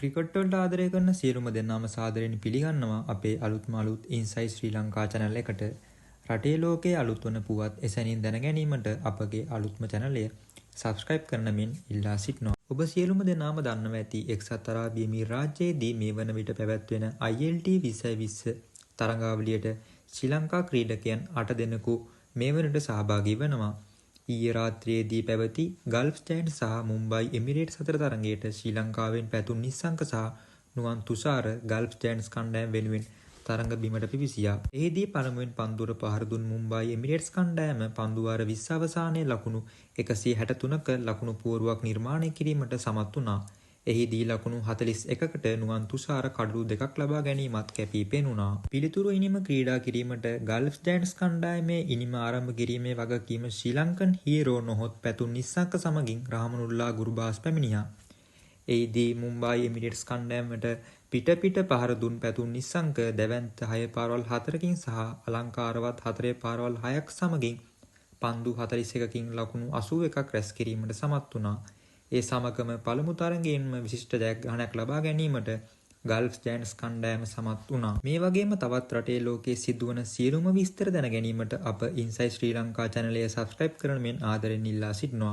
Cricket වලට ආදරය කරන සියලුම දෙනාම සාදරයෙන් පිළිගන්නවා අපේ අලුත් ඉන්සයිට් ශ්‍රී ලංකා channel එකට. රටේ ලෝකයේ අලුත් වන පුවත් එසැනින් දැන ගැනීමට අපගේ අලුත්ම channel එක subscribe කරන මෙන් ඉල්ලා සිටිනවා. ඔබ සියලුම දෙනාම දන්නවා ඇති එක්සත් අරාබි එමිරාජ්‍යයේදී මේ වන විට පැවැත්වෙන ILT 2020 තරඟාවලියට ශ්‍රී ලංකා ක්‍රීඩකයන් 8 දෙනෙකු මේ වනට සහභාගී වෙනවා. ඊයේ රාත්‍රියේදී පැවති ගල්ෆ් ජයන්ට් සහ මුම්බයි එමිරේට්ස් අතර තරඟයට ශ්‍රී ලංකාවෙන් පැතුම් නිස්සංක සහ නුවන් තුෂාර ගල්ෆ් ජයන්ට්ස් කණ්ඩායම වෙනුවෙන් තරඟ බිමට පිවිසියා. එහිදී පළමුවෙන් පන්දුවට පහර දුන් මුම්බයි එමිරේට්ස් කණ්ඩායම පන්දු වාර 20 අවසානයේ ලකුණු 163ක ලකුණු පුවරුවක් නිර්මාණය කිරීමට සමත් වුණා. එහිදී ලකුණු 41කට නුවන් තුෂාර කඩලු දෙකක් ලබා ගැනීමත් කැපී පෙනුණා. පිළිතුරු ඉනිම ක්‍රීඩා කිරීමට ගල්ෆ් ජයන්ට්ස් කණ්ඩායමේ ඉනිම ආරම්භ කිරීමේ වගකීම ශ්‍රී ලංකන් හීරෝ නොහොත් පැතුම් නිස්සංක සමගින් රහමනුල්ලා ගුරුබාස් පැමිණියා. එහිදී මුම්බයි එමිරේට්ස් කණ්ඩායමට පිට පහර දුන් පැතුම් නිස්සංක දැවැන්ත 6 පාරවල් 4කින් සහ අලංකාරවත් 4 පාරවල් 6ක් සමගින් පන්දු 41කින් ලකුණු 81ක් රැස් කිරීමට සමත් වුණා. ඒ සමගම පළමු තරඟයෙන්ම විශිෂ්ට ජයග්‍රහණයක් ලබා ගැනීමට ගල්ෆ් ජයන්ට්ස් කණ්ඩායම සමත් වුණා. මේ වගේම තවත් රටේ ලෝකයේ සිදුවන සියලුම විස්තර දැන ගැනීමට අප ඉන්සයිට් ශ්‍රී ලංකා channel එක subscribe කරන මෙන් ආදරෙන් ඉල්ලා සිටිනවා.